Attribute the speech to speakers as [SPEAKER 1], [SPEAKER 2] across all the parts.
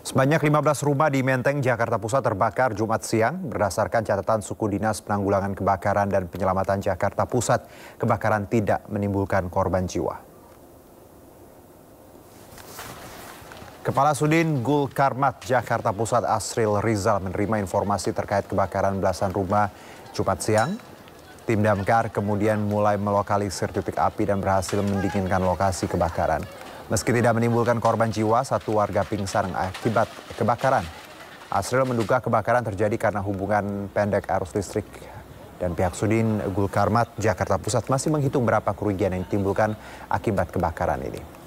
[SPEAKER 1] Sebanyak 15 rumah di Menteng, Jakarta Pusat terbakar Jumat siang. Berdasarkan catatan Suku Dinas Penanggulangan Kebakaran dan Penyelamatan Jakarta Pusat, kebakaran tidak menimbulkan korban jiwa. Kepala Sudin Gul Karmat Jakarta Pusat Asril Rizal menerima informasi terkait kebakaran belasan rumah Jumat siang. Tim Damkar kemudian mulai melokalisir titik api dan berhasil mendinginkan lokasi kebakaran. Meski tidak menimbulkan korban jiwa, satu warga pingsan akibat kebakaran. Asril menduga kebakaran terjadi karena hubungan pendek arus listrik. Dan pihak Sudin Gul Karmat Jakarta Pusat masih menghitung berapa kerugian yang ditimbulkan akibat kebakaran ini.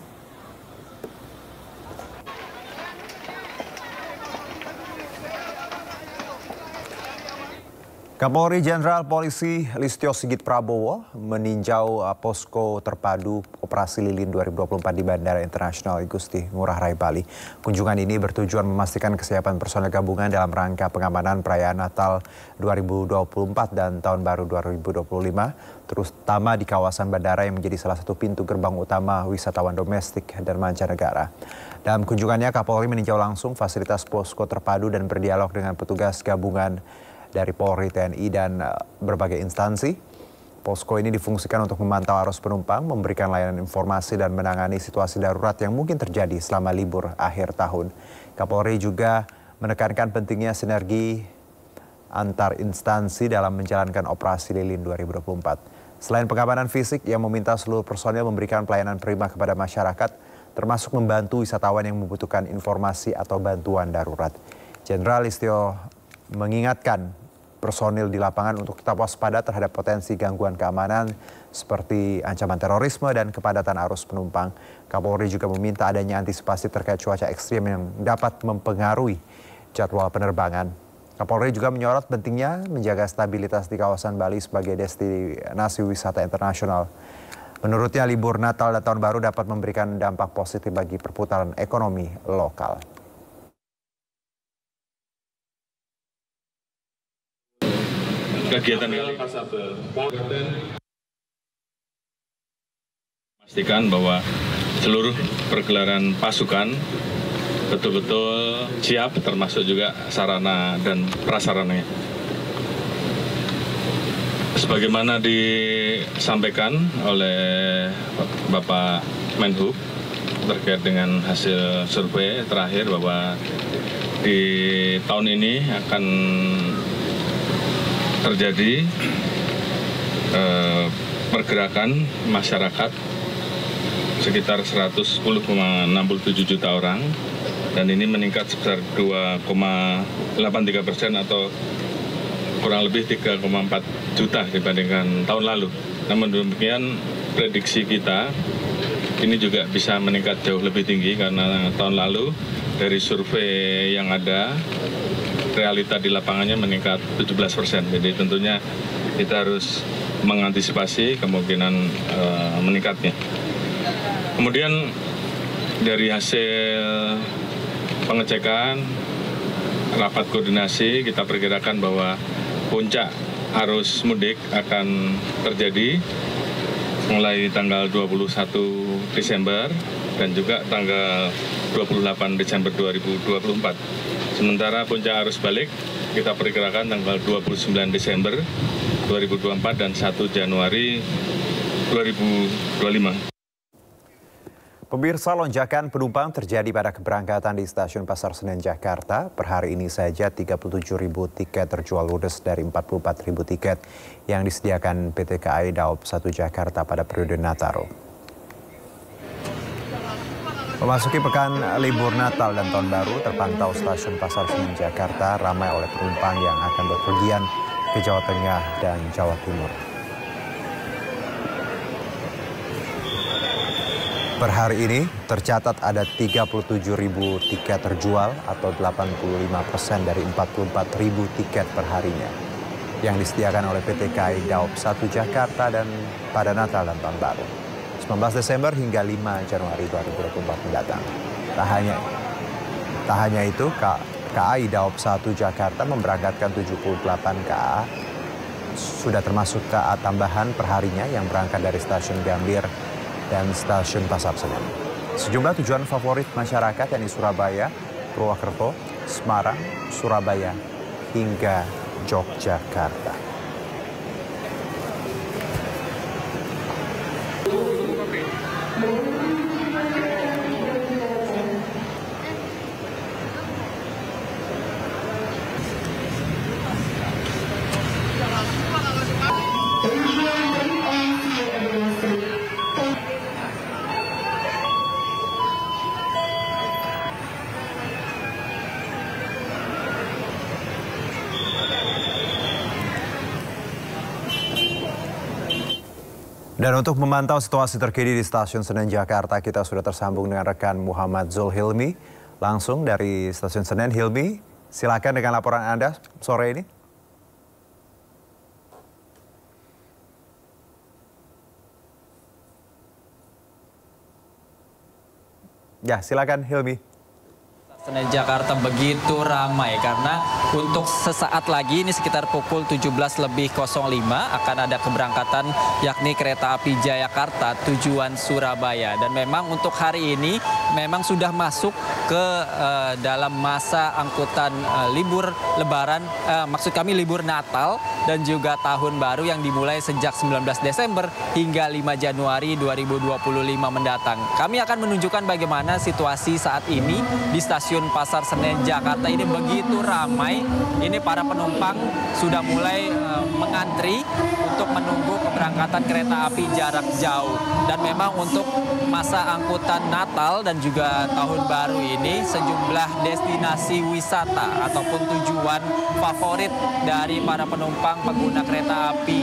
[SPEAKER 1] Kapolri Jenderal Polisi Listio Sigit Prabowo meninjau posko terpadu Operasi Lilin 2024 di Bandara Internasional Igusti Ngurah Rai Bali. Kunjungan ini bertujuan memastikan kesiapan personel gabungan dalam rangka pengamanan perayaan Natal 2024 dan Tahun Baru 2025, terutama di kawasan bandara yang menjadi salah satu pintu gerbang utama wisatawan domestik dan mancanegara. Dalam kunjungannya, Kapolri meninjau langsung fasilitas posko terpadu dan berdialog dengan petugas gabungan dari Polri, TNI, dan berbagai instansi. Posko ini difungsikan untuk memantau arus penumpang, memberikan layanan informasi dan menangani situasi darurat yang mungkin terjadi selama libur akhir tahun. Kapolri juga menekankan pentingnya sinergi antar instansi dalam menjalankan Operasi Lilin 2024. Selain pengamanan fisik, yang meminta seluruh personil memberikan pelayanan prima kepada masyarakat, termasuk membantu wisatawan yang membutuhkan informasi atau bantuan darurat. Jenderal Listio mengingatkan personil di lapangan untuk tetap waspada terhadap potensi gangguan keamanan seperti ancaman terorisme dan kepadatan arus penumpang. Kapolri juga meminta adanya antisipasi terkait cuaca ekstrim yang dapat mempengaruhi jadwal penerbangan. Kapolri juga menyorot pentingnya menjaga stabilitas di kawasan Bali sebagai destinasi wisata internasional. Menurutnya, libur Natal dan Tahun Baru dapat memberikan dampak positif bagi perputaran ekonomi lokal.
[SPEAKER 2] Kegiatan pastikan bahwa seluruh pergelaran pasukan betul-betul siap, termasuk juga sarana dan prasarananya. Sebagaimana disampaikan oleh Bapak Menhub terkait dengan hasil survei terakhir bahwa di tahun ini akan terjadi pergerakan masyarakat sekitar 110,67 juta orang, dan ini meningkat sebesar 2,83% atau kurang lebih 3,4 juta dibandingkan tahun lalu. Namun demikian, prediksi kita ini juga bisa meningkat jauh lebih tinggi karena tahun lalu dari survei yang ada, realita di lapangannya meningkat 17%. Jadi tentunya kita harus mengantisipasi kemungkinan meningkatnya. Kemudian dari hasil pengecekan, rapat koordinasi, kita perkirakan bahwa puncak arus mudik akan terjadi mulai tanggal 21 Desember dan juga tanggal 28 Desember 2024. Sementara puncak arus balik kita perkirakan tanggal 29 Desember 2024 dan 1 Januari 2025.
[SPEAKER 1] Pemirsa, lonjakan penumpang terjadi pada keberangkatan di Stasiun Pasar Senen Jakarta. Per hari ini saja 37.000 tiket terjual ludes dari 44.000 tiket yang disediakan PT KAI Daob 1 Jakarta pada periode Nataru. Memasuki pekan libur Natal dan Tahun Baru, terpantau Stasiun Pasar Senen Jakarta ramai oleh penumpang yang akan berpergian ke Jawa Tengah dan Jawa Timur. Per hari ini tercatat ada 37.000 tiket terjual atau 85% dari 44.000 tiket per harinya yang disediakan oleh PT KAI Daob 1 Jakarta dan pada Natal dan Tahun Baru 19 Desember hingga 5 Januari 2024 mendatang. Tak hanya itu, KAI Daob 1 Jakarta memberangkatkan 78 KA, sudah termasuk KA tambahan perharinya yang berangkat dari Stasiun Gambir dan Stasiun Pasar Senen. Sejumlah tujuan favorit masyarakat, yakni Surabaya, Purwokerto, Semarang, Surabaya, hingga Yogyakarta. Dan untuk memantau situasi terkini di Stasiun Senen Jakarta, kita sudah tersambung dengan rekan Muhammad Zulhilmi langsung dari Stasiun Senen. Hilmi, silakan dengan laporan Anda sore ini. Ya, silakan Hilmi.
[SPEAKER 3] Senen Jakarta begitu ramai karena untuk sesaat lagi ini sekitar pukul 17.05 akan ada keberangkatan yakni kereta api Jayakarta tujuan Surabaya. Dan memang untuk hari ini memang sudah masuk ke dalam masa angkutan libur lebaran, maksud kami libur Natal dan juga Tahun Baru yang dimulai sejak 19 Desember hingga 5 Januari 2025 mendatang. Kami akan menunjukkan bagaimana situasi saat ini di Stasiun Pasar Senen Jakarta ini begitu ramai. Ini para penumpang sudah mulai mengantri untuk menunggu keberangkatan kereta api jarak jauh. Dan memang untuk masa angkutan Natal dan juga Tahun Baru ini sejumlah destinasi wisata ataupun tujuan favorit dari para penumpang pengguna kereta api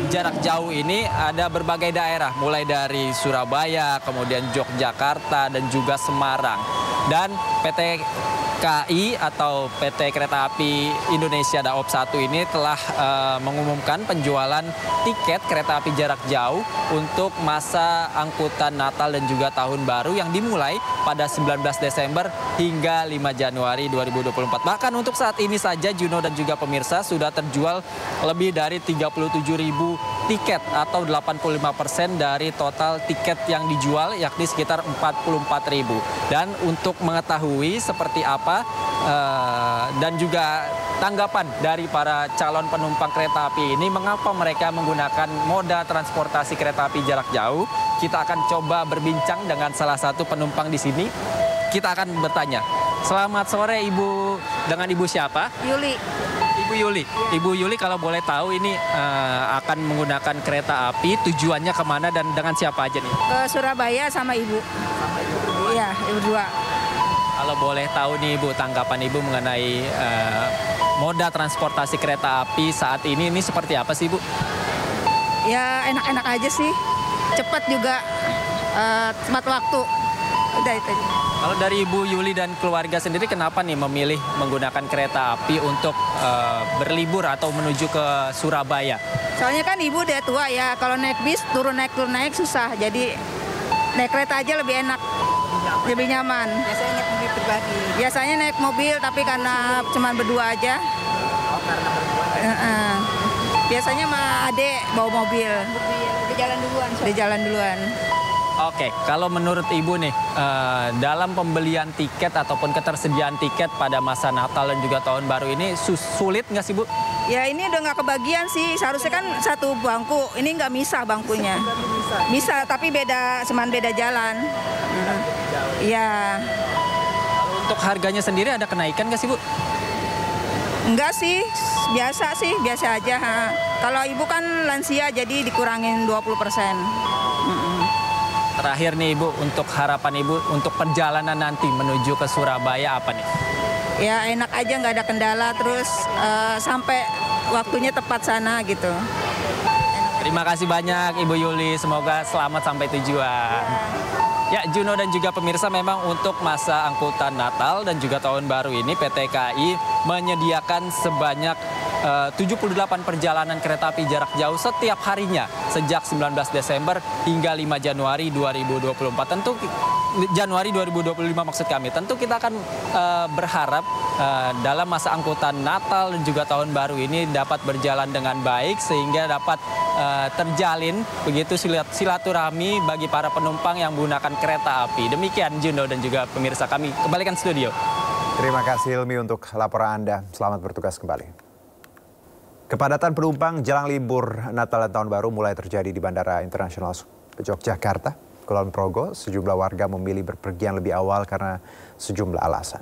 [SPEAKER 3] jarak jauh ini ada berbagai daerah, mulai dari Surabaya, kemudian Yogyakarta dan juga Semarang. Dan PT KAI atau PT Kereta Api Indonesia Daop 1 ini telah mengumumkan penjualan tiket kereta api jarak jauh untuk masa angkutan Natal dan juga Tahun Baru yang dimulai pada 19 Desember hingga 5 Januari 2024. Bahkan untuk saat ini saja Juno dan juga pemirsa sudah terjual lebih dari 37.000 tiket atau 85% dari total tiket yang dijual, yakni sekitar 44.000. Dan untuk mengetahui seperti apa dan juga tanggapan dari para calon penumpang kereta api ini, mengapa mereka menggunakan moda transportasi kereta api jarak jauh, kita akan coba berbincang dengan salah satu penumpang di sini. Kita akan bertanya. Selamat sore Ibu, dengan Ibu siapa?
[SPEAKER 4] Yuli.
[SPEAKER 3] Ibu Yuli. Ibu Yuli kalau boleh tahu ini akan menggunakan kereta api, tujuannya kemana dan dengan siapa aja nih?
[SPEAKER 4] Ke Surabaya sama Ibu. Iya, Ibu dua.
[SPEAKER 3] Kalau boleh tahu nih Ibu, tanggapan Ibu mengenai moda transportasi kereta api saat ini seperti apa sih Bu?
[SPEAKER 4] Ya enak-enak aja sih, cepat juga, tepat waktu. Udah itu aja.
[SPEAKER 3] Kalau dari Ibu Yuli dan keluarga sendiri kenapa nih memilih menggunakan kereta api untuk berlibur atau menuju ke Surabaya?
[SPEAKER 4] Soalnya kan Ibu udah tua ya, kalau naik bis turun naik susah. Jadi naik kereta aja lebih enak, lebih nyaman.
[SPEAKER 5] Biasanya naik mobil pribadi.
[SPEAKER 4] Biasanya naik mobil tapi karena cuma berdua aja.
[SPEAKER 5] Oh, karena berdua.
[SPEAKER 4] Biasanya sama adek bawa mobil.
[SPEAKER 5] Di jalan duluan.
[SPEAKER 4] Di jalan duluan.
[SPEAKER 3] Oke, kalau menurut Ibu nih, dalam pembelian tiket ataupun ketersediaan tiket pada masa Natal dan juga Tahun Baru ini sulit nggak sih Bu?
[SPEAKER 4] Ya ini udah nggak kebagian sih, seharusnya kan satu bangku, ini nggak misah bangkunya. Bisa, tapi cuman beda jalan. Iya.
[SPEAKER 3] Untuk harganya sendiri ada kenaikan nggak sih Bu?
[SPEAKER 4] Enggak sih, biasa aja. Kalau Ibu kan lansia jadi dikurangin 20%.
[SPEAKER 3] Terakhir nih Ibu, untuk harapan Ibu untuk perjalanan nanti menuju ke Surabaya apa nih?
[SPEAKER 4] Ya enak aja, nggak ada kendala, terus sampai waktunya tepat sana gitu.
[SPEAKER 3] Terima kasih banyak Ibu Yuli, semoga selamat sampai tujuan. Ya, Juno dan juga pemirsa, memang untuk masa angkutan Natal dan juga Tahun Baru ini PT KAI menyediakan sebanyak 78 perjalanan kereta api jarak jauh setiap harinya sejak 19 Desember hingga 5 Januari 2024. Tentu Januari 2025 maksud kami. Tentu kita akan berharap dalam masa angkutan Natal dan juga Tahun Baru ini dapat berjalan dengan baik sehingga dapat terjalin begitu silaturahmi bagi para penumpang yang menggunakan kereta api. Demikian Juno dan juga pemirsa, kami kembalikan studio.
[SPEAKER 1] Terima kasih Hilmi untuk laporan Anda. Selamat bertugas kembali. Kepadatan penumpang jelang libur Natal dan Tahun Baru mulai terjadi di Bandara Internasional Yogyakarta, Kulon Progo. Sejumlah warga memilih berpergian lebih awal karena sejumlah alasan.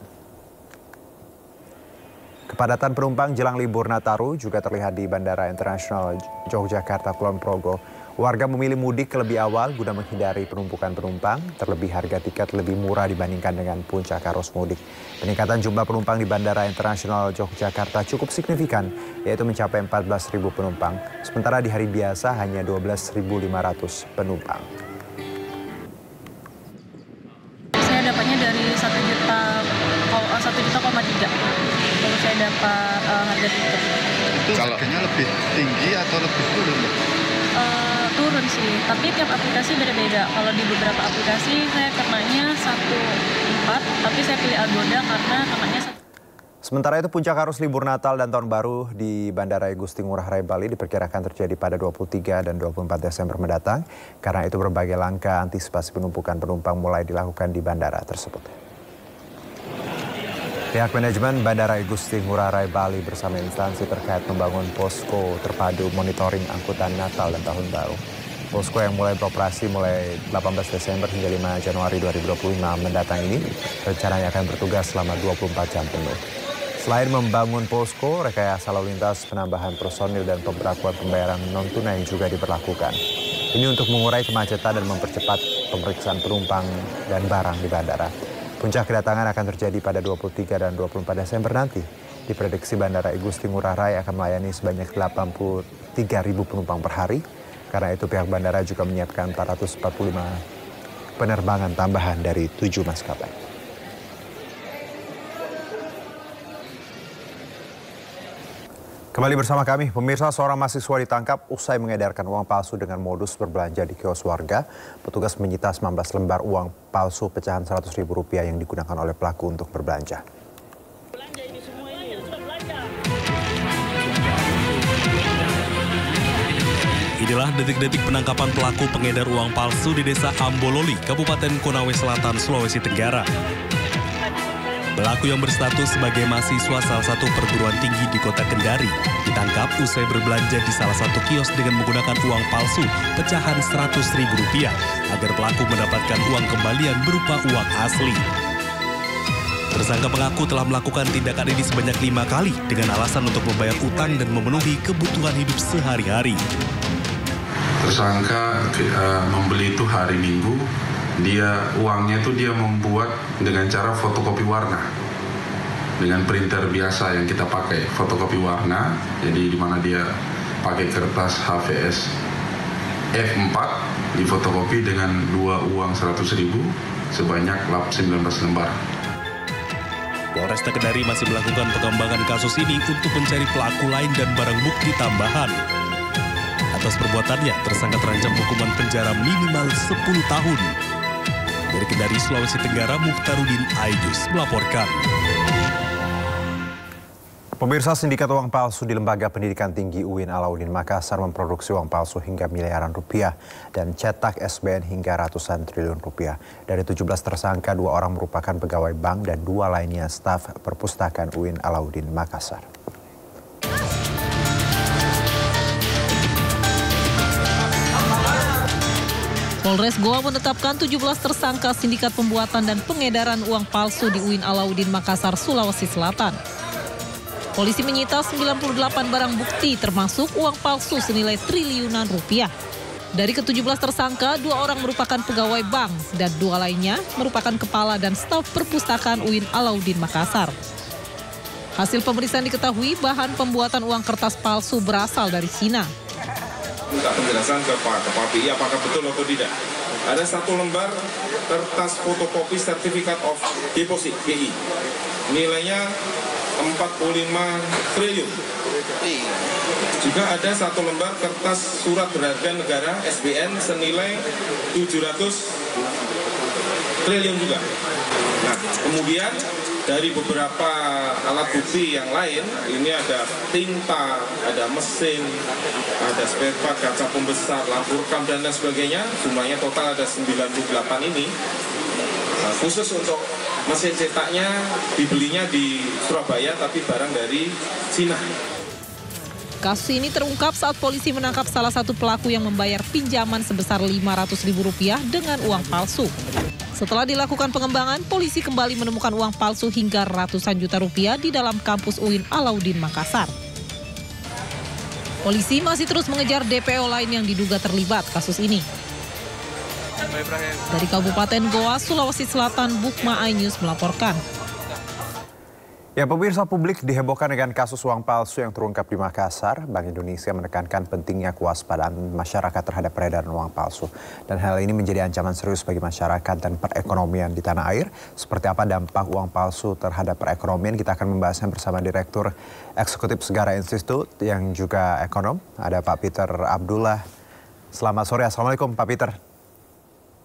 [SPEAKER 1] Kepadatan penumpang jelang libur Nataru juga terlihat di Bandara Internasional Yogyakarta, Kulon Progo. Warga memilih mudik lebih awal guna menghindari penumpukan penumpang, terlebih harga tiket lebih murah dibandingkan dengan puncak arus mudik. Peningkatan jumlah penumpang di Bandara Internasional Yogyakarta cukup signifikan, yaitu mencapai 14.000 penumpang. Sementara di hari biasa hanya 12.500 penumpang.
[SPEAKER 6] Saya dapatnya dari 1 juta, 1,3 juta. Kalau saya dapat harga tiket.
[SPEAKER 7] Itu harganya lebih tinggi atau lebih turun?
[SPEAKER 6] Turun sih, tapi tiap aplikasi beda-beda. Kalau di beberapa aplikasi saya kenanya 1,4, tapi saya pilih Agoda karena kenanya 1.
[SPEAKER 1] Sementara itu puncak arus libur Natal dan Tahun Baru di Bandara Igusti Ngurah Rai Bali diperkirakan terjadi pada 23 dan 24 Desember mendatang. Karena itu berbagai langkah antisipasi penumpukan penumpang mulai dilakukan di bandara tersebut. Pihak manajemen Bandara Igusti Ngurah Rai Bali bersama instansi terkait membangun posko terpadu monitoring angkutan Natal dan Tahun Baru. Posko yang mulai beroperasi mulai 18 Desember hingga 5 Januari 2025 mendatang ini rencananya akan bertugas selama 24 jam penuh. Selain membangun posko, rekayasa lalu lintas, penambahan personil dan pemberlakuan pembayaran non-tunai juga diberlakukan. Ini untuk mengurai kemacetan dan mempercepat pemeriksaan penumpang dan barang di bandara. Puncak kedatangan akan terjadi pada 23 dan 24 Desember nanti. Diprediksi Bandara Igusti Ngurah Rai akan melayani sebanyak 83.000 penumpang per hari. Karena itu pihak bandara juga menyiapkan 445 penerbangan tambahan dari 7 maskapai. Kembali bersama kami, pemirsa, seorang mahasiswa ditangkap usai mengedarkan uang palsu dengan modus berbelanja di kios warga. Petugas menyita 19 lembar uang palsu pecahan Rp100.000 yang digunakan oleh pelaku untuk berbelanja.
[SPEAKER 8] Inilah detik-detik penangkapan pelaku pengedar uang palsu di Desa Ambololi, Kabupaten Konawe Selatan, Sulawesi Tenggara. Pelaku yang berstatus sebagai mahasiswa salah satu perguruan tinggi di Kota Kendari ditangkap usai berbelanja di salah satu kios dengan menggunakan uang palsu pecahan Rp100.000 agar pelaku mendapatkan uang kembalian berupa uang asli. Tersangka mengaku telah melakukan tindakan ini sebanyak 5 kali dengan alasan untuk membayar utang dan memenuhi kebutuhan hidup sehari-hari.
[SPEAKER 9] Tersangka membeli itu hari Minggu. Uangnya itu dia membuat dengan cara fotokopi warna dengan printer biasa yang kita pakai, fotokopi warna. Jadi di mana dia pakai kertas HVS F4 difotokopi dengan 2 uang Rp100.000 sebanyak 19 lembar.
[SPEAKER 8] Polresta Kendari masih melakukan pengembangan kasus ini untuk mencari pelaku lain dan barang bukti tambahan. Atas perbuatannya, tersangka terancam hukuman penjara minimal 10 tahun. Dari Kendari, Sulawesi Tenggara, Mukhtarudin Aidus melaporkan.
[SPEAKER 1] Pemirsa, sindikat uang palsu di Lembaga Pendidikan Tinggi UIN Alauddin Makassar memproduksi uang palsu hingga miliaran rupiah dan cetak SBN hingga ratusan triliun rupiah. Dari 17 tersangka, 2 orang merupakan pegawai bank dan 2 lainnya staf perpustakaan UIN Alauddin Makassar.
[SPEAKER 10] Polres Goa menetapkan 17 tersangka sindikat pembuatan dan pengedaran uang palsu di UIN Alauddin Makassar, Sulawesi Selatan. Polisi menyita 98 barang bukti termasuk uang palsu senilai triliunan rupiah. Dari ke-17 tersangka, 2 orang merupakan pegawai bank dan 2 lainnya merupakan kepala dan staf perpustakaan UIN Alauddin Makassar. Hasil pemeriksaan diketahui bahan pembuatan uang kertas palsu berasal dari Cina.
[SPEAKER 11] Minta penjelasan ke Pak BI apakah betul atau tidak. Ada 1 lembar kertas fotokopi Certificate of Deposit BI. Nilainya 45 triliun. Juga ada 1 lembar kertas surat berharga negara SBN senilai 700 triliun juga. Nah, kemudian dari beberapa alat bukti yang lain, ini ada tinta, ada mesin, ada spare part, kaca pembesar, lampu rekam, dan lain sebagainya. Jumlahnya total ada 98 ini. Khusus untuk mesin cetaknya dibelinya di Surabaya tapi barang dari Cina.
[SPEAKER 10] Kasus ini terungkap saat polisi menangkap salah satu pelaku yang membayar pinjaman sebesar Rp500.000 dengan uang palsu. Setelah dilakukan pengembangan, polisi kembali menemukan uang palsu hingga ratusan juta rupiah di dalam kampus UIN Alauddin Makassar. Polisi masih terus mengejar DPO lain yang diduga terlibat kasus ini. Dari Kabupaten Goa, Sulawesi Selatan, Bukma iNews melaporkan.
[SPEAKER 1] Ya, pemirsa, publik dihebohkan dengan kasus uang palsu yang terungkap di Makassar. Bank Indonesia menekankan pentingnya kewaspadaan masyarakat terhadap peredaran uang palsu. Dan hal ini menjadi ancaman serius bagi masyarakat dan perekonomian di tanah air. Seperti apa dampak uang palsu terhadap perekonomian? Kita akan membahasnya bersama Direktur Eksekutif Segara Institute yang juga ekonom. Ada Pak Peter Abdullah. Selamat sore, Assalamualaikum Pak Peter.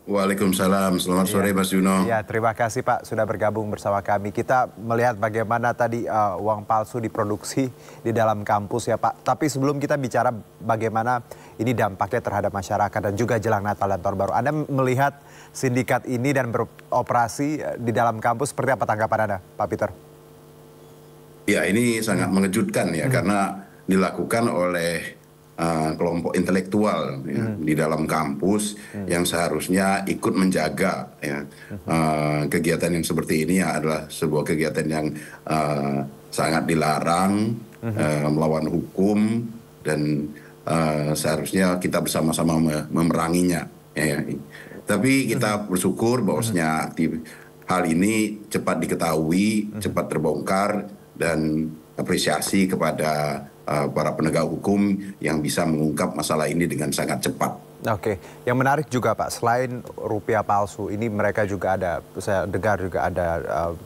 [SPEAKER 12] Waalaikumsalam, selamat sore Mas Juno.
[SPEAKER 1] Ya, terima kasih Pak sudah bergabung bersama kami. Kita melihat bagaimana tadi uang palsu diproduksi di dalam kampus ya Pak. Tapi sebelum kita bicara bagaimana ini dampaknya terhadap masyarakat dan juga jelang Natal dan Tahun Baru, Anda melihat sindikat ini dan beroperasi di dalam kampus, seperti apa tanggapan Anda Pak Peter?
[SPEAKER 12] Ya, ini sangat mengejutkan ya, karena dilakukan oleh kelompok intelektual ya, di dalam kampus yang seharusnya ikut menjaga ya, kegiatan yang seperti ini adalah sebuah kegiatan yang sangat dilarang, melawan hukum, dan seharusnya kita bersama-sama memeranginya ya. Tapi kita bersyukur bahwasanya hal ini cepat diketahui, cepat terbongkar, dan apresiasi kepada para penegak hukum yang bisa mengungkap masalah ini dengan sangat cepat.
[SPEAKER 1] Oke, yang menarik juga Pak, selain rupiah palsu, ini mereka juga ada, saya dengar juga ada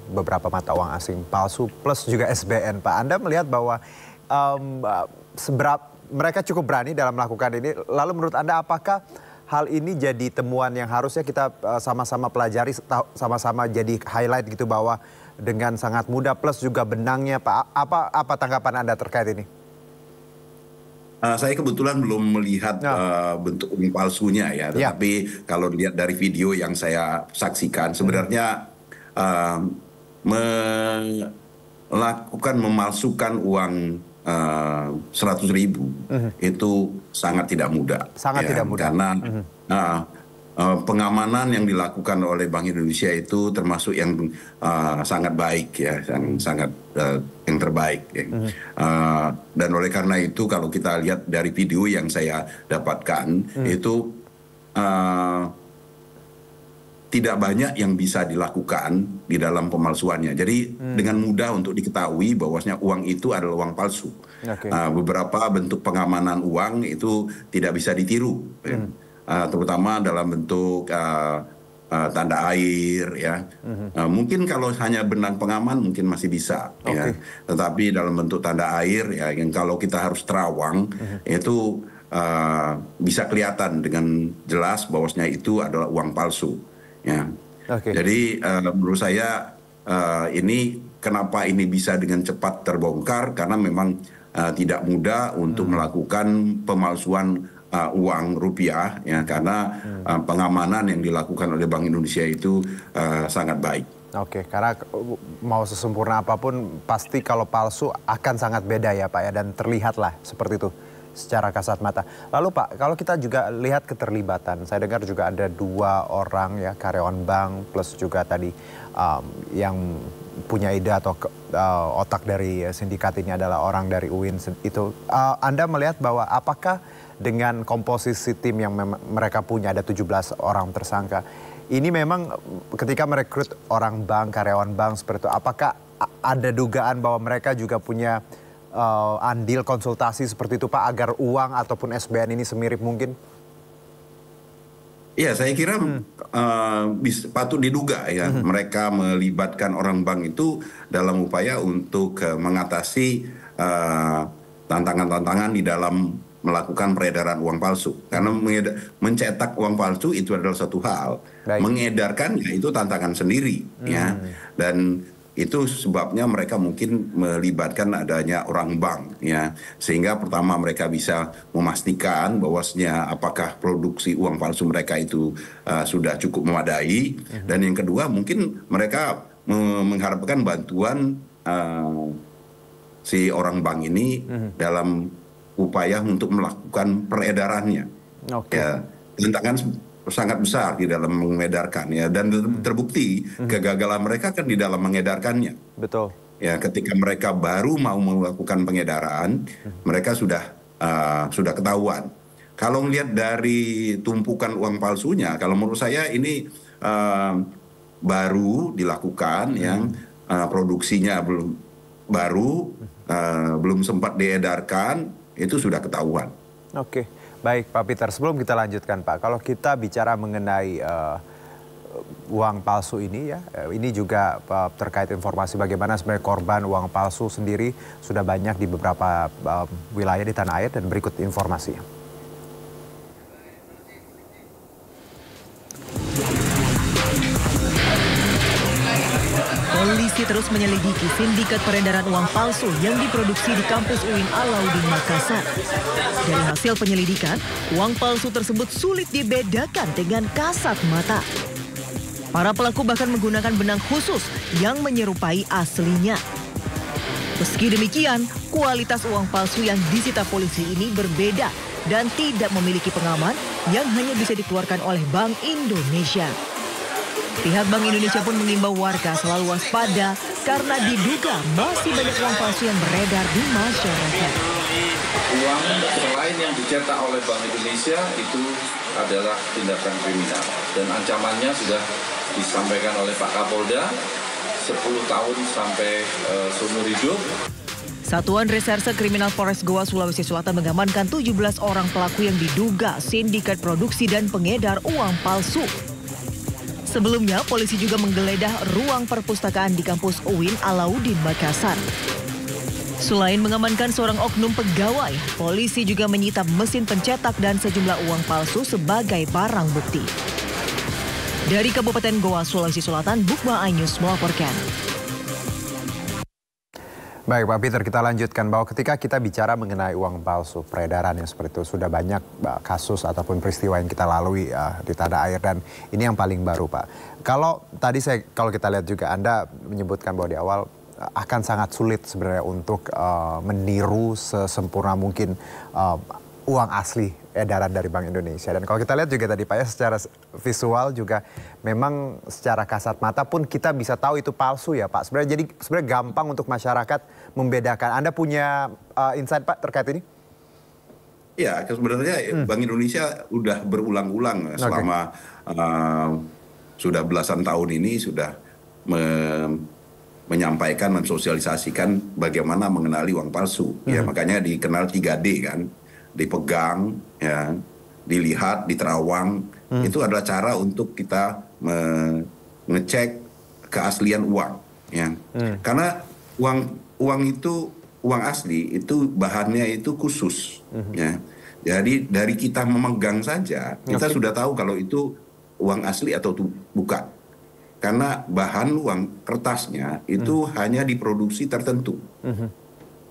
[SPEAKER 1] beberapa mata uang asing palsu plus juga SBN Pak. Anda melihat bahwa mereka cukup berani dalam melakukan ini, lalu menurut Anda apakah hal ini jadi temuan yang harusnya kita sama-sama pelajari, sama-sama jadi highlight gitu, bahwa dengan sangat mudah plus juga benangnya Pak, apa tanggapan Anda terkait ini?
[SPEAKER 12] Saya kebetulan belum melihat bentuk uang palsunya ya, tetapi kalau dilihat dari video yang saya saksikan, sebenarnya memalsukan uang 100.000 itu sangat tidak mudah.
[SPEAKER 1] Sangat tidak mudah.
[SPEAKER 12] Karena pengamanan yang dilakukan oleh Bank Indonesia itu termasuk yang sangat baik ya, yang terbaik ya. Dan oleh karena itu kalau kita lihat dari video yang saya dapatkan itu tidak banyak yang bisa dilakukan di dalam pemalsuannya. Jadi dengan mudah untuk diketahui bahwasanya uang itu adalah uang palsu. Beberapa bentuk pengamanan uang itu tidak bisa ditiru. Terutama dalam bentuk tanda air ya. Mungkin kalau hanya benang pengaman mungkin masih bisa ya. Tetapi dalam bentuk tanda air ya, yang kalau kita harus terawang itu bisa kelihatan dengan jelas bahwasanya itu adalah uang palsu ya. Jadi menurut saya ini kenapa ini bisa dengan cepat terbongkar, karena memang tidak mudah untuk melakukan pemalsuan uang rupiah ya, karena pengamanan yang dilakukan oleh Bank Indonesia itu sangat baik.
[SPEAKER 1] Oke, karena mau sesempurna apapun pasti kalau palsu akan sangat beda ya Pak ya, dan terlihatlah seperti itu secara kasat mata. Lalu Pak, kalau kita juga lihat keterlibatan, saya dengar juga ada 2 orang ya, karyawan bank plus juga tadi yang punya ide atau otak dari sindikat ini adalah orang dari UIN itu. Anda melihat bahwa apakah dengan komposisi tim yang mereka punya, ada 17 orang tersangka, ini memang ketika merekrut orang bank, karyawan bank seperti itu, apakah ada dugaan bahwa mereka juga punya andil konsultasi seperti itu Pak, agar uang ataupun SBN ini semirip mungkin?
[SPEAKER 12] Iya, saya kira patut diduga ya, mereka melibatkan orang bank itu dalam upaya untuk mengatasi tantangan-tantangan di dalam melakukan peredaran uang palsu. Karena mencetak uang palsu itu adalah satu hal, mengedarkannya itu tantangan sendiri ya. Dan itu sebabnya mereka mungkin melibatkan adanya orang bank ya, sehingga pertama mereka bisa memastikan bahwasanya apakah produksi uang palsu mereka itu sudah cukup memadai, dan yang kedua mungkin mereka mengharapkan bantuan si orang bank ini dalam upaya untuk melakukan peredarannya. Ya, tantangan sangat besar di dalam mengedarkan ya, dan terbukti kegagalan mereka kan di dalam mengedarkannya.
[SPEAKER 1] Betul.
[SPEAKER 12] Ya, ketika mereka baru mau melakukan pengedaran, mereka sudah ketahuan. Kalau melihat dari tumpukan uang palsunya, kalau menurut saya ini baru dilakukan, yang produksinya belum sempat diedarkan, itu sudah ketahuan.
[SPEAKER 1] Oke, baik Pak Peter. Sebelum kita lanjutkan Pak, kalau kita bicara mengenai uang palsu ini ya, ini juga terkait informasi bagaimana sebenarnya korban uang palsu sendiri sudah banyak di beberapa wilayah di tanah air, dan berikut informasinya.
[SPEAKER 13] Polisi terus menyelidiki sindikat peredaran uang palsu yang diproduksi di kampus UIN Alauddin Makassar. Dari hasil penyelidikan, uang palsu tersebut sulit dibedakan dengan kasat mata. Para pelaku bahkan menggunakan benang khusus yang menyerupai aslinya. Meski demikian, kualitas uang palsu yang disita polisi ini berbeda dan tidak memiliki pengaman yang hanya bisa dikeluarkan oleh Bank Indonesia. Pihak Bank Indonesia pun mengimbau warga selalu waspada karena diduga masih banyak uang palsu yang beredar di masyarakat.
[SPEAKER 14] Uang selain yang dicetak oleh Bank Indonesia itu adalah tindakan kriminal, dan ancamannya sudah disampaikan oleh Pak Kapolda, 10 tahun sampai seumur hidup.
[SPEAKER 13] Satuan Reserse Kriminal Polres Goa, Sulawesi Selatan mengamankan 17 orang pelaku yang diduga sindikat produksi dan pengedar uang palsu. Sebelumnya, polisi juga menggeledah ruang perpustakaan di kampus UIN Alauddin Makassar. Selain mengamankan seorang oknum pegawai, polisi juga menyita mesin pencetak dan sejumlah uang palsu sebagai barang bukti. Dari Kabupaten Goa, Sulawesi Selatan, Bukma Ainus melaporkan.
[SPEAKER 1] Baik Pak Peter, kita lanjutkan bahwa ketika kita bicara mengenai uang palsu, peredaran yang seperti itu, sudah banyak kasus ataupun peristiwa yang kita lalui di tanah air, dan ini yang paling baru Pak. Kalau kita lihat juga Anda menyebutkan bahwa di awal akan sangat sulit sebenarnya untuk meniru sesempurna mungkin uang asli edaran dari Bank Indonesia. Dan kalau kita lihat juga tadi Pak ya, secara visual juga memang secara kasat mata pun kita bisa tahu itu palsu ya Pak. Jadi sebenarnya gampang untuk masyarakat membedakan. Anda punya insight Pak terkait ini?
[SPEAKER 12] Ya, sebenarnya Bank Indonesia udah berulang-ulang selama sudah belasan tahun ini sudah menyampaikan, mensosialisasikan bagaimana mengenali uang palsu. Ya, makanya dikenal 3D kan. Dipegang, ya, dilihat, diterawang, itu adalah cara untuk kita mengecek keaslian uang, ya. Karena uang itu, uang asli itu bahannya itu khusus, ya. Jadi dari kita memegang saja kita sudah tahu kalau itu uang asli atau bukan. Karena bahan uang kertasnya itu hanya diproduksi tertentu.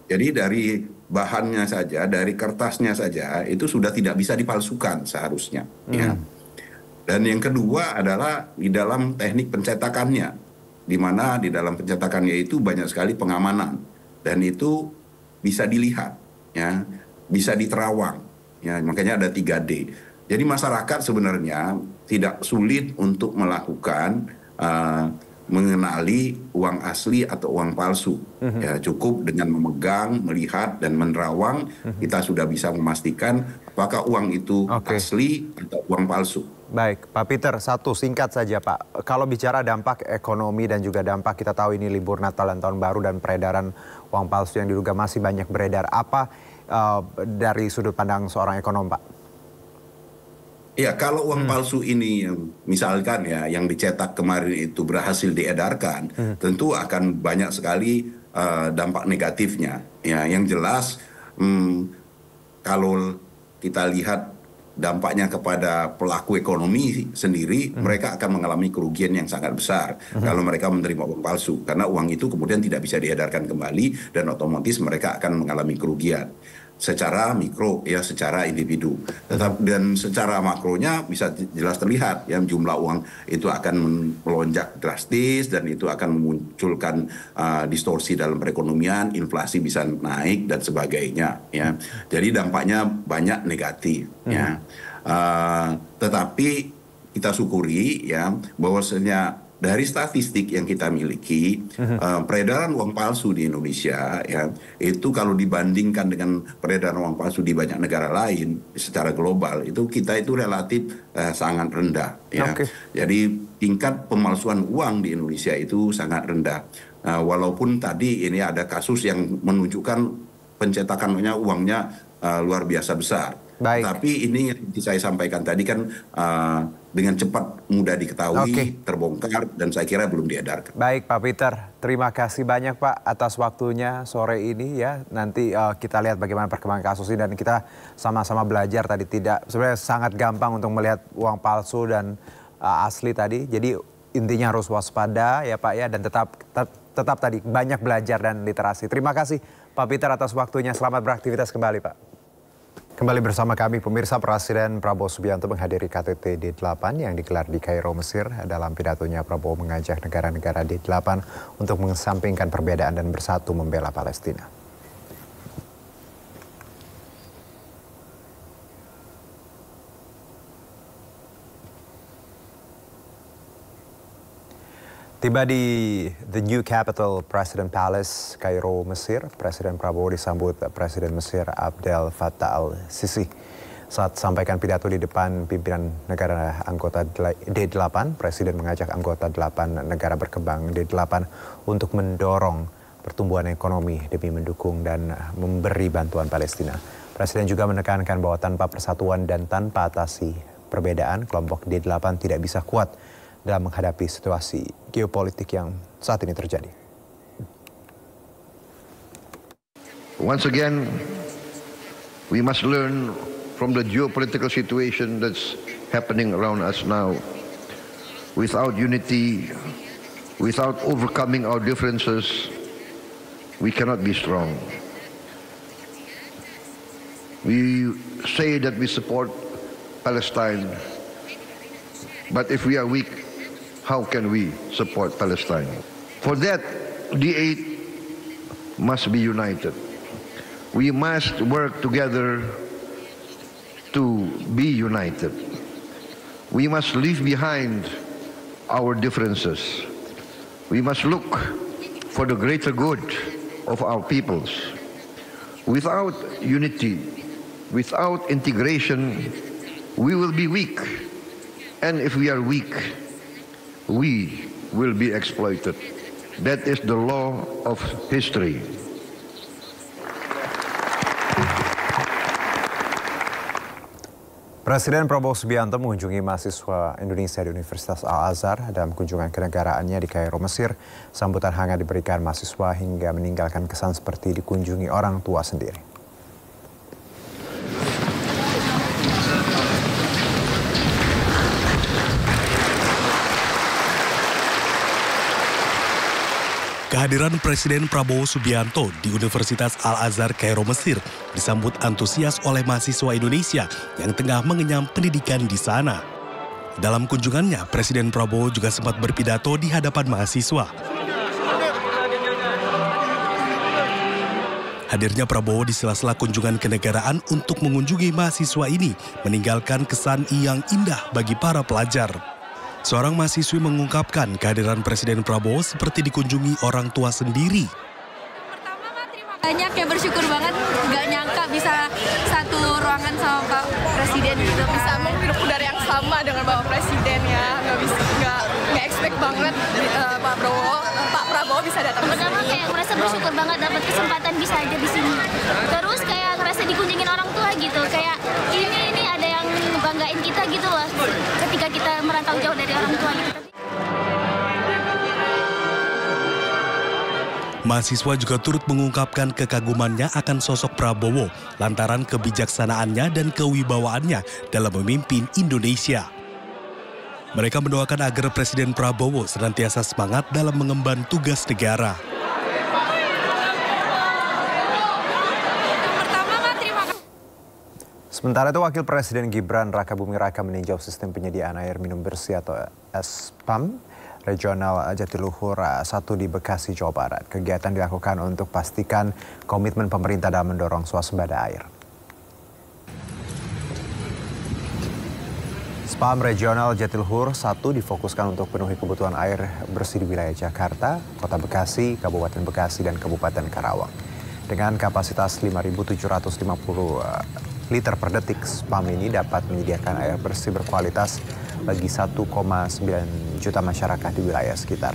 [SPEAKER 12] Jadi dari bahannya saja, dari kertasnya saja, itu sudah tidak bisa dipalsukan seharusnya. Ya. Dan yang kedua adalah di dalam teknik pencetakannya, di mana di dalam pencetakannya itu banyak sekali pengamanan, dan itu bisa dilihat, ya, bisa diterawang. Ya, makanya ada 3D. Jadi masyarakat sebenarnya tidak sulit untuk melakukan mengenali uang asli atau uang palsu. Ya, cukup dengan memegang, melihat, dan menerawang, kita sudah bisa memastikan apakah uang itu asli atau uang palsu.
[SPEAKER 1] Baik, Pak Peter, satu singkat saja Pak. Kalau bicara dampak ekonomi dan juga dampak, kita tahu ini libur Natal dan Tahun Baru dan peredaran uang palsu yang diduga masih banyak beredar. Apa dari sudut pandang seorang ekonom Pak?
[SPEAKER 12] Ya, kalau uang palsu ini misalkan ya yang dicetak kemarin itu berhasil diedarkan, tentu akan banyak sekali dampak negatifnya. Ya, yang jelas kalau kita lihat dampaknya kepada pelaku ekonomi sendiri, mereka akan mengalami kerugian yang sangat besar kalau mereka menerima uang palsu, karena uang itu kemudian tidak bisa diedarkan kembali dan otomatis mereka akan mengalami kerugian. secara mikro ya, secara individu. Dan secara makronya bisa jelas terlihat ya, jumlah uang itu akan melonjak drastis dan itu akan memunculkan distorsi dalam perekonomian, inflasi bisa naik dan sebagainya ya. Jadi dampaknya banyak negatif ya. Tetapi kita syukuri ya bahwasanya dari statistik yang kita miliki, peredaran uang palsu di Indonesia ya, itu kalau dibandingkan dengan peredaran uang palsu di banyak negara lain secara global, itu kita itu relatif sangat rendah ya. Jadi tingkat pemalsuan uang di Indonesia itu sangat rendah. Walaupun tadi ini ada kasus yang menunjukkan pencetakannya uangnya luar biasa besar. Tapi ini yang saya sampaikan tadi kan dengan cepat mudah diketahui, terbongkar, dan saya kira belum diedarkan.
[SPEAKER 1] Baik Pak Peter, terima kasih banyak Pak atas waktunya sore ini ya. Nanti kita lihat bagaimana perkembangan kasus ini dan kita sama-sama belajar tadi, tidak sebenarnya sangat gampang untuk melihat uang palsu dan asli tadi. Jadi intinya harus waspada ya Pak ya, dan tetap tadi banyak belajar dan literasi. Terima kasih Pak Peter atas waktunya. Selamat beraktivitas kembali Pak. Kembali bersama kami pemirsa, Presiden Prabowo Subianto menghadiri KTT D8 yang digelar di Kairo, Mesir. Dalam pidatonya Prabowo mengajak negara-negara D8 untuk mengesampingkan perbedaan dan bersatu membela Palestina. Tiba di The New Capital President Palace, Kairo, Mesir, Presiden Prabowo disambut Presiden Mesir Abdel Fattah al-Sisi. Saat sampaikan pidato di depan pimpinan negara anggota D8, Presiden mengajak anggota 8 negara berkembang D8 untuk mendorong pertumbuhan ekonomi demi mendukung dan memberi bantuan Palestina. Presiden juga menekankan bahwa tanpa persatuan dan tanpa atasi perbedaan, kelompok D8 tidak bisa kuat dalam menghadapi situasi geopolitik yang saat ini terjadi.
[SPEAKER 15] Once again, we must learn from the geopolitical situation that's happening around us now. Without unity, without overcoming our differences, we cannot be strong. We say that we support Palestine, but if we are weak, how can we support Palestine? For that, D8 must be united. We must work together to be united. We must leave behind our differences. We must look for the greater good of our peoples. Without unity, without integration, we will be weak. And if we are weak, we will be exploited. That is the law of history.
[SPEAKER 1] Presiden Prabowo Subianto mengunjungi mahasiswa Indonesia di Universitas Al-Azhar. Dalam kunjungan kenegaraannya di Kairo, Mesir, sambutan hangat diberikan mahasiswa hingga meninggalkan kesan seperti dikunjungi orang tua sendiri.
[SPEAKER 8] Kehadiran Presiden Prabowo Subianto di Universitas Al-Azhar Kairo, Mesir disambut antusias oleh mahasiswa Indonesia yang tengah mengenyam pendidikan di sana. Dalam kunjungannya, Presiden Prabowo juga sempat berpidato di hadapan mahasiswa. Hadirnya Prabowo di sela-sela kunjungan kenegaraan untuk mengunjungi mahasiswa ini meninggalkan kesan yang indah bagi para pelajar. Seorang mahasiswi mengungkapkan kehadiran Presiden Prabowo seperti dikunjungi orang tua sendiri.
[SPEAKER 16] Banyak ya, bersyukur banget, nggak nyangka bisa satu ruangan sama Pak Presiden gitu. Bisa menghirup udara yang sama dengan Bapak Presiden ya, nggak expect banget Pak Prabowo bisa datang.
[SPEAKER 17] Pertama kayak merasa bersyukur banget dapat kesempatan bisa aja di sini. Terus kayak ngerasa dikunjungin orang tua gitu, kayak ini ada yang ngebanggain kita gitu loh. Ketika kita merantau jauh dari orang tua gitu.
[SPEAKER 8] Mahasiswa juga turut mengungkapkan kekagumannya akan sosok Prabowo lantaran kebijaksanaannya dan kewibawaannya dalam memimpin Indonesia. Mereka mendoakan agar Presiden Prabowo senantiasa semangat dalam mengemban tugas negara.
[SPEAKER 16] Pertama
[SPEAKER 1] Sementara itu, Wakil Presiden Gibran Rakabuming Raka meninjau sistem penyediaan air minum bersih atau SPAM Regional Jatiluhur 1 di Bekasi, Jawa Barat. Kegiatan dilakukan untuk pastikan komitmen pemerintah dalam mendorong swasembada air. SPAM Regional Jatiluhur 1 difokuskan untuk penuhi kebutuhan air bersih di wilayah Jakarta, Kota Bekasi, Kabupaten Bekasi, dan Kabupaten Karawang. Dengan kapasitas 5.750 liter per detik, SPAM ini dapat menyediakan air bersih berkualitas bagi 1,9 juta masyarakat di wilayah sekitar.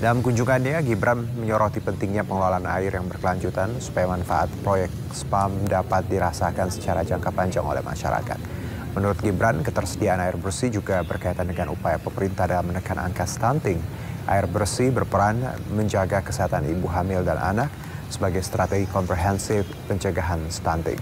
[SPEAKER 1] Dalam kunjungannya, Gibran menyoroti pentingnya pengelolaan air yang berkelanjutan supaya manfaat proyek SPAM dapat dirasakan secara jangka panjang oleh masyarakat. Menurut Gibran, ketersediaan air bersih juga berkaitan dengan upaya pemerintah dalam menekan angka stunting. Air bersih berperan menjaga kesehatan ibu hamil dan anak sebagai strategi komprehensif pencegahan stunting.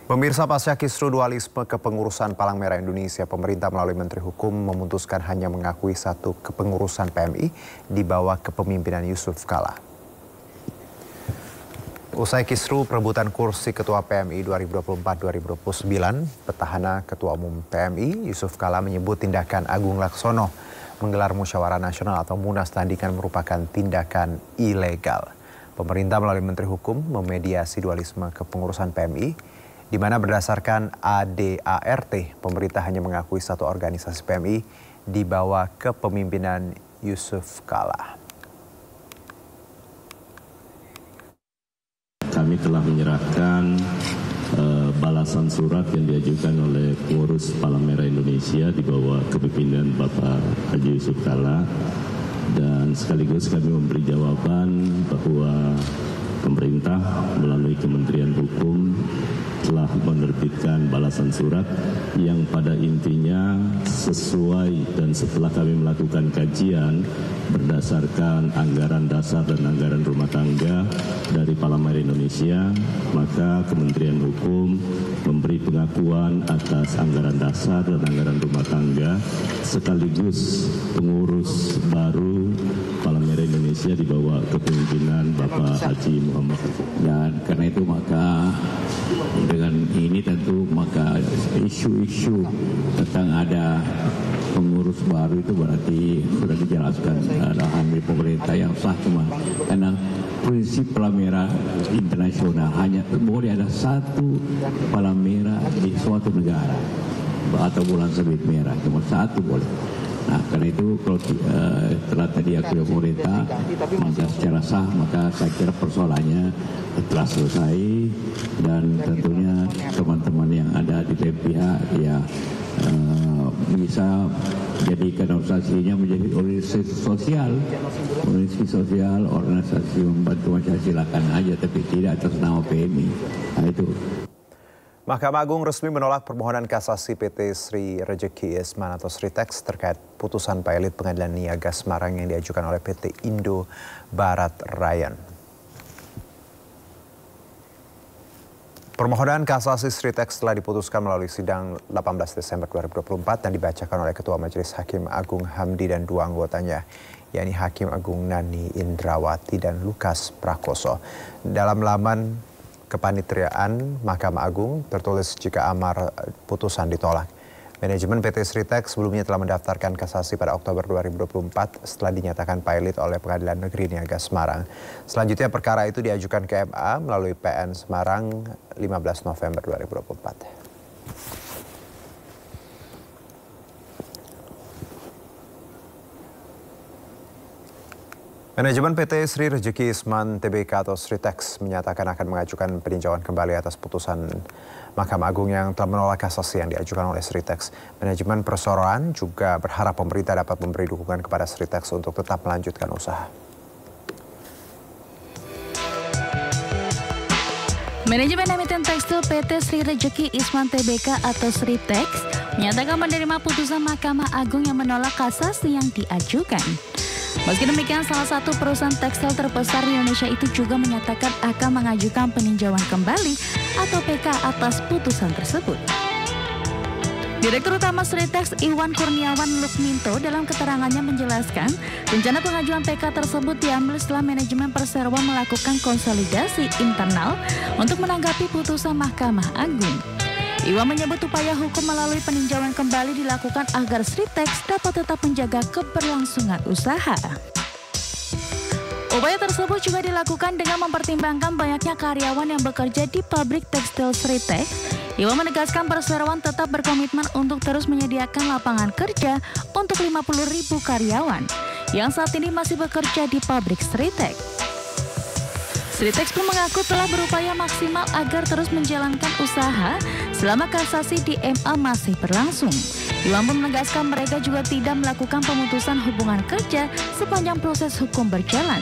[SPEAKER 1] Pemirsa, pasca kisru dualisme kepengurusan Palang Merah Indonesia, pemerintah melalui Menteri Hukum memutuskan hanya mengakui satu kepengurusan PMI di bawah kepemimpinan Yusuf Kala. Usai kisru perebutan kursi Ketua PMI 2024-2029, petahana Ketua Umum PMI Yusuf Kala menyebut tindakan Agung Laksono menggelar musyawarah nasional atau Munas tandingan merupakan tindakan ilegal. Pemerintah melalui Menteri Hukum memediasi dualisme kepengurusan PMI, di mana berdasarkan ADART, pemerintah hanya mengakui satu organisasi PMI di bawah kepemimpinan Yusuf Kala.
[SPEAKER 18] Kami telah menyerahkan balasan surat yang diajukan oleh pengurus Palang Merah Indonesia di bawah kepemimpinan Bapak Haji Yusuf Kala, dan sekaligus kami memberi jawaban bahwa pemerintah melalui Kementerian Hukum telah menerbitkan balasan surat yang pada intinya sesuai, dan setelah kami melakukan kajian berdasarkan anggaran dasar dan anggaran rumah tangga dari Palang Merah Indonesia, maka Kementerian Hukum memberi pengakuan atas anggaran dasar dan anggaran rumah tangga sekaligus pengurus baru Palang Merah Indonesia di bawah kepemimpinan Bapak Haji Muhammad. Dan karena itu maka dengan ini tentu maka isu-isu tentang ada pengurus baru itu berarti sudah dijelaskan dalam pemerintah yang sah, cuma karena prinsip Palang Merah internasional hanya boleh ada satu Palang Merah di suatu negara atau bulan sabit merah, cuma satu boleh. Nah, karena itu kalau telah tadi akui pemerintah maka secara sah, maka saya kira persoalannya telah selesai, dan tentunya teman-teman yang ada di pihak ya bisa jadikan organisasinya menjadi organisasi sosial, organisasi membantu masyarakat, silakan aja, tapi tidak atas nama PMI. Nah, itu.
[SPEAKER 1] Mahkamah Agung resmi menolak permohonan kasasi PT Sri Rejeki Isman atau Sritex terkait putusan Pailit Pengadilan Niaga Semarang yang diajukan oleh PT Indo Barat Ryan. Permohonan kasasi Sritex telah diputuskan melalui sidang 18 Desember 2024 dan dibacakan oleh Ketua Majelis Hakim Agung Hamdi dan dua anggotanya, yakni Hakim Agung Nani Indrawati dan Lukas Prakoso. Dalam laman Kepanitriaan Mahkamah Agung tertulis jika amar putusan ditolak. Manajemen PT Sritex sebelumnya telah mendaftarkan kasasi pada Oktober 2024 setelah dinyatakan pailit oleh Pengadilan Negeri Niaga Semarang. Selanjutnya perkara itu diajukan ke MA melalui PN Semarang 15 November 2024. Manajemen PT Sri Rejeki Isman Tbk atau Sritex menyatakan akan mengajukan peninjauan kembali atas putusan Mahkamah Agung yang telah menolak kasasi yang diajukan oleh Sritex. Manajemen perseroan juga berharap pemerintah dapat memberi dukungan kepada Sritex untuk tetap melanjutkan usaha.
[SPEAKER 19] Manajemen emiten tekstil PT Sri Rejeki Isman Tbk atau Sritex menyatakan menerima putusan Mahkamah Agung yang menolak kasasi yang diajukan. Meski demikian, salah satu perusahaan tekstil terbesar di Indonesia itu juga menyatakan akan mengajukan peninjauan kembali atau PK atas putusan tersebut. Direktur Utama Sritex Iwan Kurniawan Lukminto dalam keterangannya menjelaskan, rencana pengajuan PK tersebut diambil setelah manajemen Perseroan melakukan konsolidasi internal untuk menanggapi putusan Mahkamah Agung. Iwan menyebut upaya hukum melalui peninjauan kembali dilakukan agar Sritex dapat tetap menjaga keberlangsungan usaha. Upaya tersebut juga dilakukan dengan mempertimbangkan banyaknya karyawan yang bekerja di pabrik tekstil Sritex. Iwan menegaskan Perseroan tetap berkomitmen untuk terus menyediakan lapangan kerja untuk 50.000 karyawan yang saat ini masih bekerja di pabrik Sritex. Sritex pun mengaku telah berupaya maksimal agar terus menjalankan usaha selama kasasi di MA masih berlangsung. Iwan pun menegaskan mereka juga tidak melakukan pemutusan hubungan kerja sepanjang proses hukum berjalan.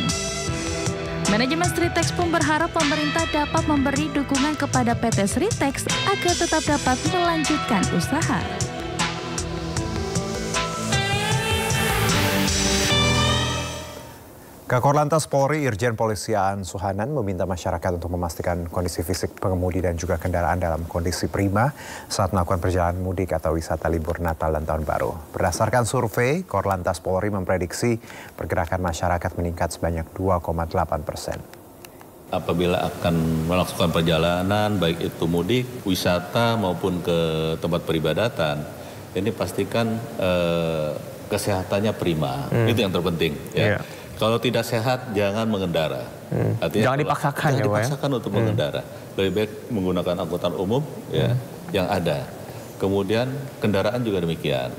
[SPEAKER 19] Manajemen Sritex pun berharap pemerintah dapat memberi dukungan kepada PT Sritex agar tetap dapat melanjutkan usaha.
[SPEAKER 1] Kakor Lantas Polri Irjen Polisi Aan Suhanan meminta masyarakat untuk memastikan kondisi fisik pengemudi dan juga kendaraan dalam kondisi prima saat melakukan perjalanan mudik atau wisata libur Natal dan Tahun Baru. Berdasarkan survei, Kakor Lantas Polri memprediksi pergerakan masyarakat meningkat sebanyak 2,8%.
[SPEAKER 20] Apabila akan melakukan perjalanan, baik itu mudik, wisata maupun ke tempat peribadatan, ini pastikan kesehatannya prima. Itu yang terpenting. Ya. Yeah. Kalau tidak sehat, jangan mengendara. Artinya,
[SPEAKER 21] jangan dipaksakan,
[SPEAKER 20] jangan dipaksakan untuk mengendara. Lebih baik menggunakan angkutan umum ya, yang ada. Kemudian kendaraan juga demikian.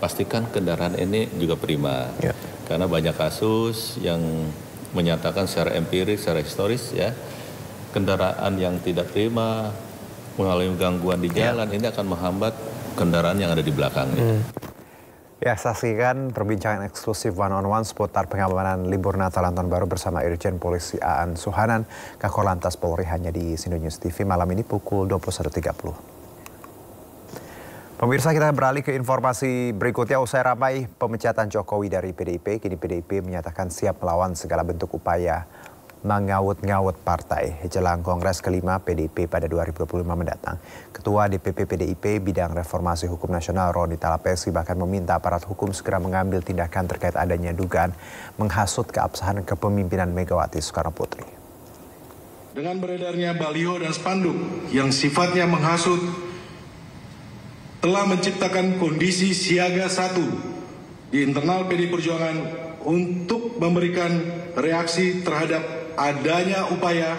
[SPEAKER 20] Pastikan kendaraan ini juga prima. Karena banyak kasus yang menyatakan secara empirik, secara historis ya, kendaraan yang tidak prima, mengalami gangguan di jalan, ini akan menghambat kendaraan yang ada di belakangnya.
[SPEAKER 1] Ya, saksikan perbincangan eksklusif one-on-one seputar pengamanan libur Natal dan Tahun Baru bersama Irjen Polisi Aan Suhanan, Kakor Lantas Polri hanya di Sindo News TV malam ini pukul 21.30. Pemirsa, kita beralih ke informasi berikutnya. Usai ramai pemecatan Jokowi dari PDIP, kini PDIP menyatakan siap melawan segala bentuk upaya mengawut-ngawut partai jelang Kongres kelima PDIP pada 2025 mendatang. Ketua DPP PDIP bidang reformasi hukum nasional Roni Talapesi bahkan meminta aparat hukum segera mengambil tindakan terkait adanya dugaan menghasut keabsahan kepemimpinan Megawati Soekarno Putri.
[SPEAKER 22] Dengan beredarnya baliho dan spanduk yang sifatnya menghasut telah menciptakan kondisi siaga 1 di internal PDI Perjuangan untuk memberikan reaksi terhadap adanya upaya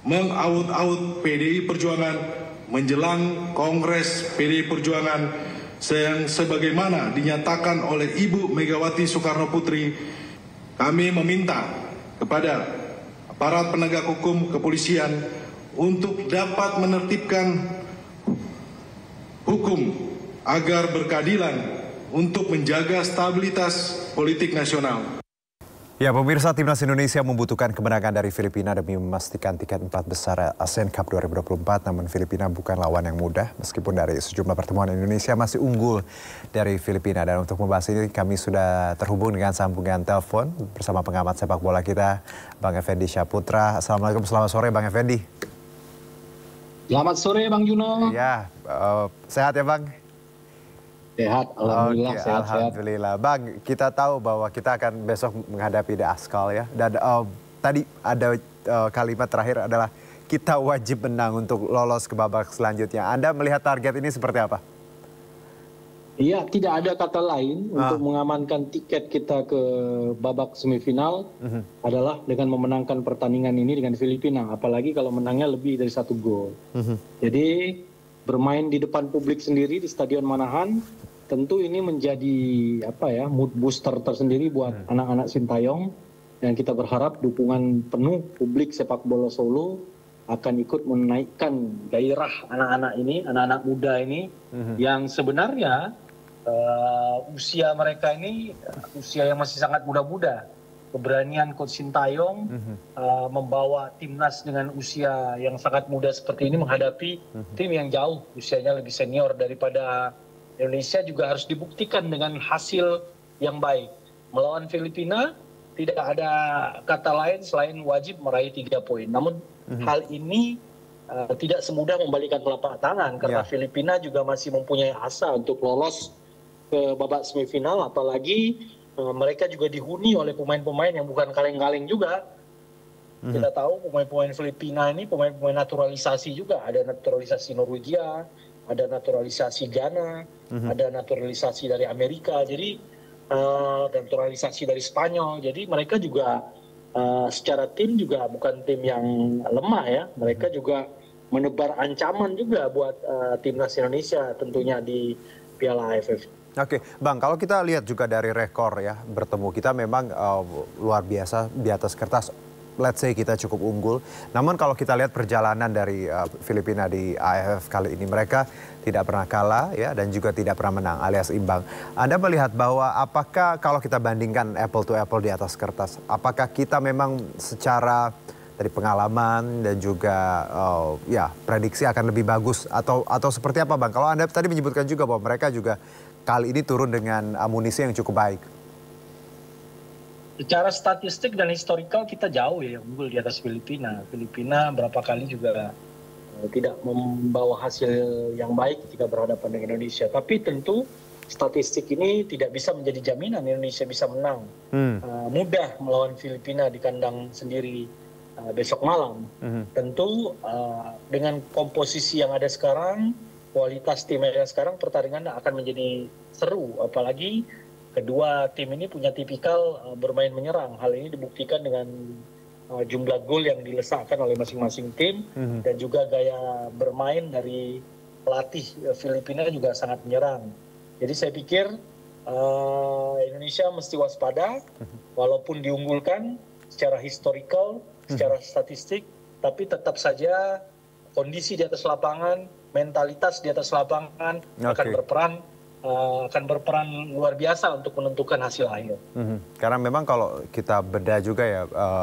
[SPEAKER 22] mengawut-awut PDI Perjuangan menjelang Kongres PDI Perjuangan yang sebagaimana dinyatakan oleh Ibu Megawati Soekarno Putri. Kami meminta kepada aparat penegak hukum kepolisian untuk dapat menertibkan hukum agar berkeadilan untuk menjaga stabilitas politik nasional.
[SPEAKER 1] Ya, pemirsa, Timnas Indonesia membutuhkan kemenangan dari Filipina demi memastikan tiket 4 besar Asian Cup 2024. Namun Filipina bukan lawan yang mudah, meskipun dari sejumlah pertemuan Indonesia masih unggul dari Filipina. Dan untuk membahas ini kami sudah terhubung dengan sambungan telepon bersama pengamat sepak bola kita, Bang Effendi Syaputra. Assalamualaikum, selamat sore Bang Effendi.
[SPEAKER 23] Selamat sore Bang Juno.
[SPEAKER 1] Ya, sehat ya Bang?
[SPEAKER 23] Sehat, alhamdulillah.
[SPEAKER 1] Oke,
[SPEAKER 23] sehat,
[SPEAKER 1] alhamdulillah. Bang, kita tahu bahwa kita akan besok menghadapi The Askal ya. Dan tadi ada kalimat terakhir adalah kita wajib menang untuk lolos ke babak selanjutnya. Anda melihat target ini seperti apa?
[SPEAKER 23] Iya, tidak ada kata lain untuk mengamankan tiket kita ke babak semifinal adalah dengan memenangkan pertandingan ini dengan Filipina. Apalagi kalau menangnya lebih dari 1 gol. Jadi bermain di depan publik sendiri di Stadion Manahan, tentu ini menjadi mood booster tersendiri buat anak-anak Sintayong, dan kita berharap dukungan penuh publik sepak bola Solo akan ikut menaikkan gairah anak-anak ini, anak-anak muda ini yang sebenarnya usia mereka ini usia yang masih sangat muda-muda. Keberanian Coach Sintayong membawa timnas dengan usia yang sangat muda seperti ini menghadapi tim yang jauh usianya lebih senior daripada Indonesia juga harus dibuktikan dengan hasil yang baik. Melawan Filipina tidak ada kata lain selain wajib meraih 3 poin. Namun hal ini tidak semudah membalikan telapak tangan karena Filipina juga masih mempunyai asa untuk lolos ke babak semifinal, apalagi mereka juga dihuni oleh pemain-pemain yang bukan kaleng-kaleng juga. Kita tahu pemain-pemain Filipina ini pemain-pemain naturalisasi juga, ada naturalisasi Norwegia, ada naturalisasi Ghana, ada naturalisasi dari Amerika, jadi naturalisasi dari Spanyol. Jadi mereka juga secara tim juga bukan tim yang lemah ya. Mereka juga menebar ancaman juga buat timnas Indonesia tentunya di Piala AFF.
[SPEAKER 1] Oke, Bang, kalau kita lihat juga dari rekor ya bertemu kita memang luar biasa di atas kertas. Let's say kita cukup unggul. Namun kalau kita lihat perjalanan dari Filipina di AFF kali ini, mereka tidak pernah kalah ya dan juga tidak pernah menang alias imbang. Anda melihat bahwa apakah kalau kita bandingkan apple to apple di atas kertas, apakah kita memang secara dari pengalaman dan juga prediksi akan lebih bagus atau seperti apa, Bang? Kalau Anda tadi menyebutkan juga bahwa mereka juga kali ini turun dengan amunisi yang cukup baik.
[SPEAKER 23] Secara statistik dan historikal kita jauh ya unggul di atas Filipina. Filipina berapa kali juga tidak membawa hasil yang baik ketika berhadapan dengan Indonesia. Tapi tentu statistik ini tidak bisa menjadi jaminan Indonesia bisa menang. Mudah melawan Filipina di kandang sendiri besok malam. Tentu dengan komposisi yang ada sekarang, kualitas tim yang ada sekarang, pertandingan akan menjadi seru. Apalagi kedua tim ini punya tipikal bermain menyerang. Hal ini dibuktikan dengan jumlah gol yang dilesakkan oleh masing-masing tim dan juga gaya bermain dari pelatih Filipina juga sangat menyerang. Jadi saya pikir Indonesia mesti waspada walaupun diunggulkan secara historikal, secara statistik, tapi tetap saja kondisi di atas lapangan, mentalitas di atas lapangan akan berperan luar biasa untuk menentukan hasil akhir.
[SPEAKER 1] Karena memang kalau kita bedah juga ya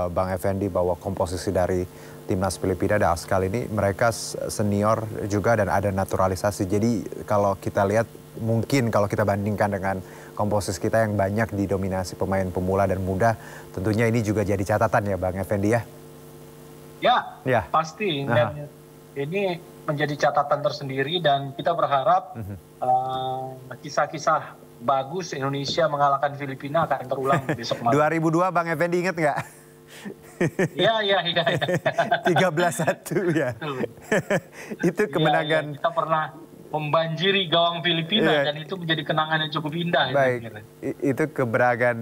[SPEAKER 1] Bang Effendi bahwa komposisi dari timnas Filipina dan kali ini mereka senior juga dan ada naturalisasi. Jadi kalau kita lihat mungkin kalau kita bandingkan dengan komposisi kita yang banyak didominasi pemain pemula dan muda, tentunya ini juga jadi catatan ya Bang Effendi ya?
[SPEAKER 23] Ya, pasti. Dan ini menjadi catatan tersendiri dan kita berharap kisah-kisah bagus Indonesia mengalahkan Filipina akan terulang besok malam.
[SPEAKER 1] 2002 Bang Effendi ingat nggak?
[SPEAKER 23] Iya.
[SPEAKER 1] 13-1 ya. Itu kemenangan.
[SPEAKER 23] Ya, kita pernah membanjiri gawang Filipina dan itu menjadi kenangan yang cukup indah.
[SPEAKER 1] Baik, itu kemenangan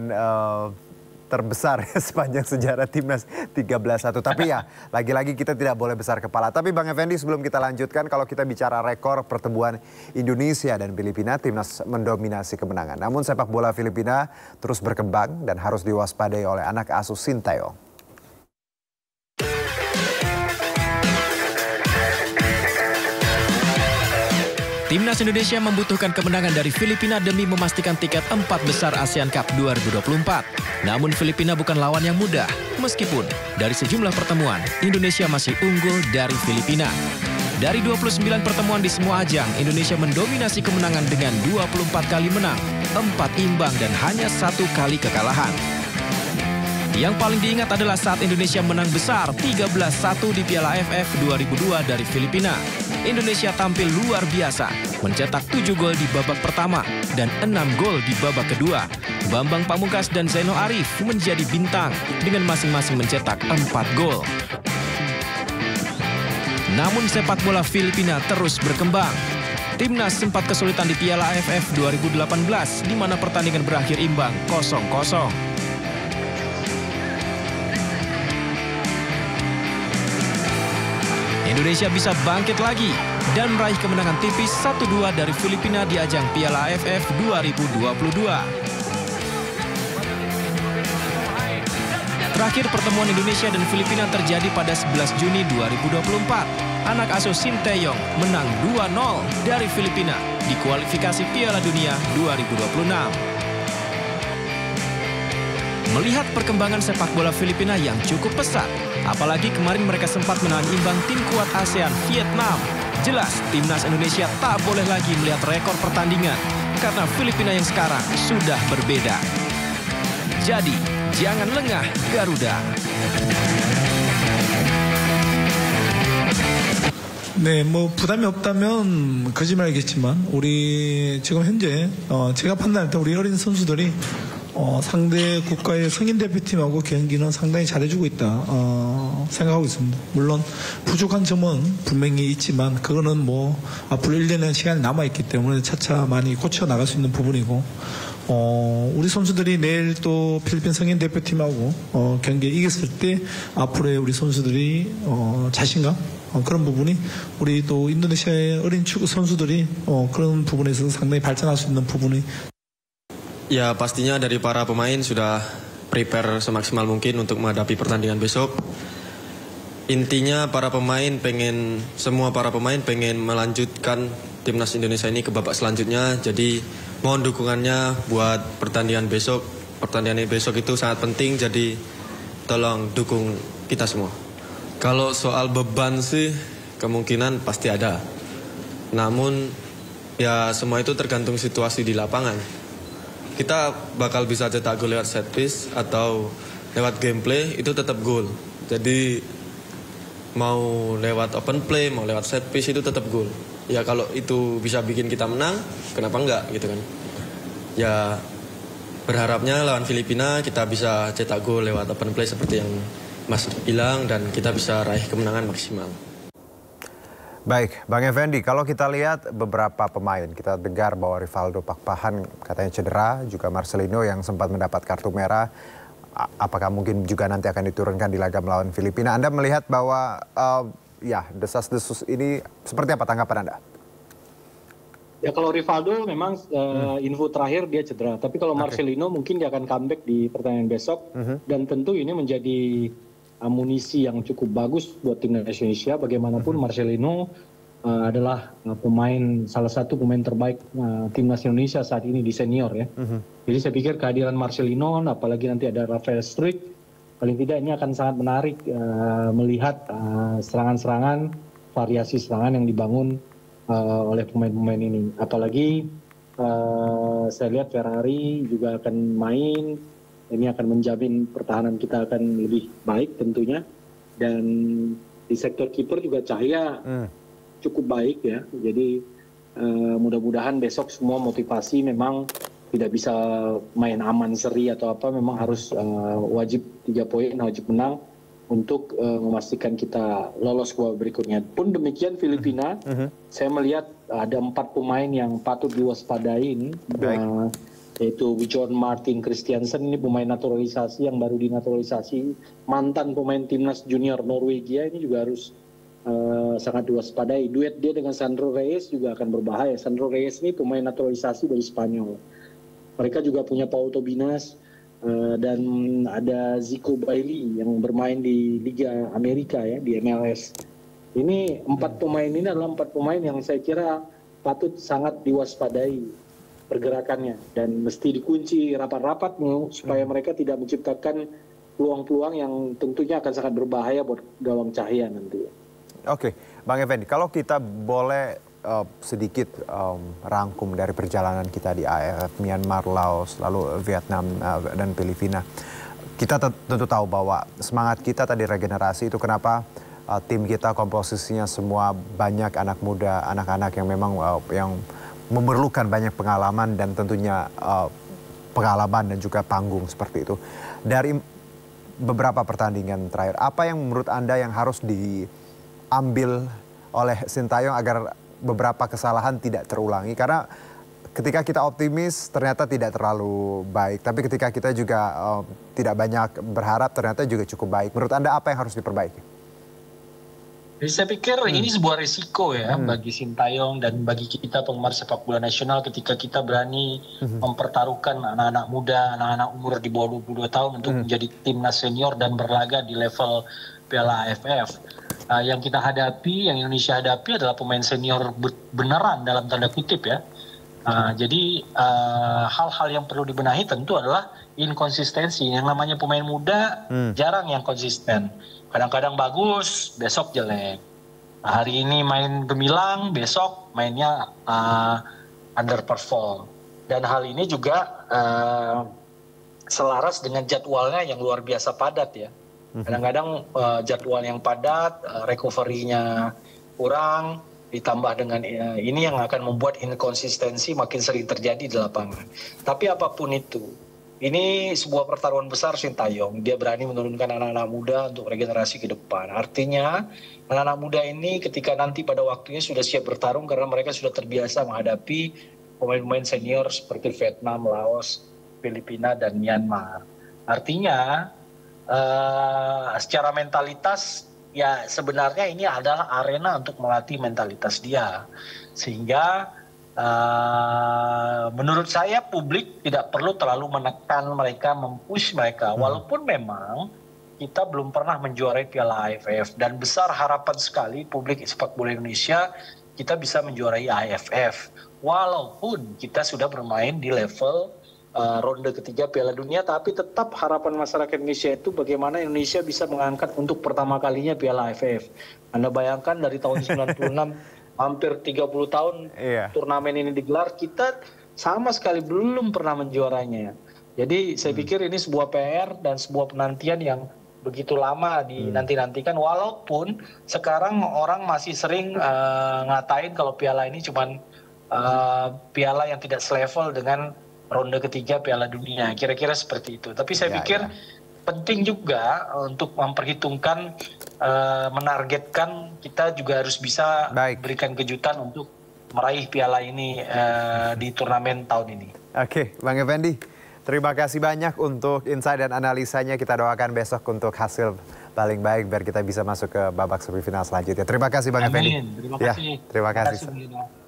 [SPEAKER 1] terbesar sepanjang sejarah timnas 13-1. Tapi ya, lagi-lagi kita tidak boleh besar kepala. Tapi Bang Effendi, sebelum kita lanjutkan, kalau kita bicara rekor pertemuan Indonesia dan Filipina, timnas mendominasi kemenangan. Namun sepak bola Filipina terus berkembang dan harus diwaspadai oleh anak asuh Sinteyong.
[SPEAKER 2] Timnas Indonesia membutuhkan kemenangan dari Filipina demi memastikan tiket 4 besar ASEAN Cup 2024. Namun Filipina bukan lawan yang mudah. Meskipun dari sejumlah pertemuan, Indonesia masih unggul dari Filipina. Dari 29 pertemuan di semua ajang, Indonesia mendominasi kemenangan dengan 24 kali menang, 4 imbang dan hanya 1 kali kekalahan. Yang paling diingat adalah saat Indonesia menang besar 13-1 di Piala AFF 2002 dari Filipina. Indonesia tampil luar biasa, mencetak 7 gol di babak pertama dan 6 gol di babak kedua. Bambang Pamungkas dan Zainal Arif menjadi bintang dengan masing-masing mencetak 4 gol. Namun sepak bola Filipina terus berkembang. Timnas sempat kesulitan di Piala AFF 2018 di mana pertandingan berakhir imbang 0-0. Indonesia bisa bangkit lagi dan meraih kemenangan tipis 1-2 dari Filipina di ajang Piala AFF 2022. Terakhir pertemuan Indonesia dan Filipina terjadi pada 11 Juni 2024. Anak asuh Sinteyong menang 2-0 dari Filipina di kualifikasi Piala Dunia 2026. Melihat perkembangan sepak bola Filipina yang cukup pesat, apalagi kemarin mereka sempat menahan imbang tim kuat ASEAN Vietnam. Jelas timnas Indonesia tak boleh lagi melihat rekor pertandingan karena Filipina yang sekarang sudah berbeda. Jadi, jangan lengah Garuda.
[SPEAKER 4] 네, 뭐 부담이 없다면 거짓말이겠지만 우리 지금 현재 제가 판단할 때 우리 어린 선수들이 상대 국가의 성인 대표팀하고 경기는 상당히 잘해주고 있다 생각하고 있습니다. 물론 부족한 점은 분명히 있지만 그거는 뭐 앞으로 1년의 시간이 남아있기 때문에 차차 많이 고쳐 나갈 수 있는 부분이고 우리 선수들이 내일 또 필리핀 성인 대표팀하고 경기에 이겼을 때 앞으로의 우리 선수들이 자신감 그런 bubunya 우리 또 인도네시아의 어린 축구 선수들이 그런 부분에서 상당히 발전할 수 있는 부분이.
[SPEAKER 5] Ya pastinya dari para pemain sudah prepare semaksimal mungkin untuk menghadapi pertandingan besok. Intinya semua para pemain pengen melanjutkan timnas Indonesia ini ke babak selanjutnya. Jadi mohon dukungannya buat pertandingan besok. Pertandingan besok itu sangat penting, jadi tolong dukung kita semua. Kalau soal beban sih kemungkinan pasti ada. Namun ya semua itu tergantung situasi di lapangan. Kita bakal bisa cetak gol lewat set piece atau lewat gameplay, itu tetap gol. Jadi mau lewat open play, mau lewat set piece itu tetap gol. Ya kalau itu bisa bikin kita menang, kenapa enggak gitu kan. Ya berharapnya lawan Filipina kita bisa cetak gol lewat open play seperti yang Mas bilang dan kita bisa raih kemenangan maksimal.
[SPEAKER 1] Baik, Bang Effendi, kalau kita lihat beberapa pemain, kita dengar bahwa Rivaldo Pakpahan katanya cedera, juga Marcelino yang sempat mendapat kartu merah, apakah mungkin juga nanti akan diturunkan di laga melawan Filipina? Anda melihat bahwa ya desas-desus ini seperti apa tanggapan Anda?
[SPEAKER 23] Ya kalau Rivaldo memang info terakhir dia cedera, tapi kalau Marcelino mungkin dia akan comeback di pertandingan besok dan tentu ini menjadi amunisi yang cukup bagus buat timnas Indonesia. Bagaimanapun Marcelino adalah salah satu pemain terbaik timnas Indonesia saat ini di senior ya. Jadi saya pikir kehadiran Marcelino, apalagi nanti ada Rafael Struijk, paling tidak ini akan sangat menarik melihat serangan-serangan, variasi serangan yang dibangun oleh pemain-pemain ini. Apalagi saya lihat Ferrari juga akan main. Ini akan menjamin pertahanan kita akan lebih baik tentunya. Dan di sektor kiper juga Cahya cukup baik ya. Jadi mudah-mudahan besok semua motivasi memang tidak bisa main aman seri atau apa. Memang harus wajib 3 poin, wajib menang untuk memastikan kita lolos ke babak berikutnya. Pun demikian Filipina, saya melihat ada 4 pemain yang patut diwaspadai ini. Yaitu John Martin Christiansen, ini pemain naturalisasi yang baru dinaturalisasi, mantan pemain timnas junior Norwegia, ini juga harus sangat diwaspadai. Duet dia dengan Sandro Reyes juga akan berbahaya. Sandro Reyes ini pemain naturalisasi dari Spanyol. Mereka juga punya Paul Tobinas dan ada Zico Bailey yang bermain di Liga Amerika ya, di MLS. Ini 4 pemain ini adalah 4 pemain yang saya kira patut sangat diwaspadai pergerakannya dan mesti dikunci rapat-rapat supaya mereka tidak menciptakan peluang-peluang yang tentunya akan sangat berbahaya buat gawang Cahya nanti.
[SPEAKER 1] Oke, Bang Effendi, kalau kita boleh sedikit rangkum dari perjalanan kita di AFF, Myanmar, Laos, lalu Vietnam dan Filipina. Kita tentu tahu bahwa semangat kita tadi regenerasi itu kenapa tim kita komposisinya semua banyak anak muda, anak-anak yang memang yang memerlukan banyak pengalaman dan tentunya pengalaman dan juga panggung seperti itu. Dari beberapa pertandingan terakhir, apa yang menurut Anda yang harus diambil oleh Sintayong agar beberapa kesalahan tidak terulangi? Karena ketika kita optimis ternyata tidak terlalu baik, tapi ketika kita juga tidak banyak berharap ternyata juga cukup baik. Menurut Anda apa yang harus diperbaiki?
[SPEAKER 23] Jadi saya pikir ini sebuah risiko ya bagi Sintayong dan bagi kita penggemar sepak bola nasional ketika kita berani mempertaruhkan anak-anak muda, anak-anak umur di bawah 22 tahun untuk menjadi timnas senior dan berlaga di level Piala AFF. Yang kita hadapi, yang Indonesia hadapi adalah pemain senior beneran dalam tanda kutip ya. Jadi hal-hal yang perlu dibenahi tentu adalah inkonsistensi. Yang namanya pemain muda jarang yang konsisten. Kadang-kadang bagus, besok jelek. Hari ini main gemilang, besok mainnya underperform. Dan hal ini juga selaras dengan jadwalnya yang luar biasa padat ya. Kadang-kadang jadwal yang padat, recovery-nya kurang, ditambah dengan ini yang akan membuat inkonsistensi makin sering terjadi di lapangan. Tapi apapun itu, ini sebuah pertarungan besar Sintayong. Dia berani menurunkan anak-anak muda untuk regenerasi ke depan. Artinya anak-anak muda ini ketika nanti pada waktunya sudah siap bertarung karena mereka sudah terbiasa menghadapi pemain-pemain senior seperti Vietnam, Laos, Filipina, dan Myanmar. Artinya secara mentalitas ya sebenarnya ini adalah arena untuk melatih mentalitas dia. Sehingga menurut saya publik tidak perlu terlalu menekan mereka, mempush mereka. Walaupun memang kita belum pernah menjuarai Piala AFF. Dan besar harapan sekali publik sepak bola Indonesia kita bisa menjuarai AFF. Walaupun kita sudah bermain di level ronde ketiga Piala Dunia, tapi tetap harapan masyarakat Indonesia itu bagaimana Indonesia bisa mengangkat untuk pertama kalinya Piala AFF. Anda bayangkan dari tahun 96 hampir 30 tahun turnamen ini digelar, kita sama sekali belum pernah menjuaranya. Jadi saya pikir ini sebuah PR dan sebuah penantian yang begitu lama dinanti-nantikan, walaupun sekarang orang masih sering ngatain kalau piala ini cuman piala yang tidak selevel dengan ronde ketiga Piala Dunia, kira-kira seperti itu. Tapi saya pikir penting juga untuk memperhitungkan, menargetkan kita juga harus bisa berikan kejutan untuk meraih piala ini di turnamen tahun ini.
[SPEAKER 1] Oke, Bang Effendi, terima kasih banyak untuk insight dan analisanya. Kita doakan besok untuk hasil paling baik biar kita bisa masuk ke babak semifinal selanjutnya. Terima kasih Bang Effendi.
[SPEAKER 23] Terima kasih.
[SPEAKER 1] Terima kasih.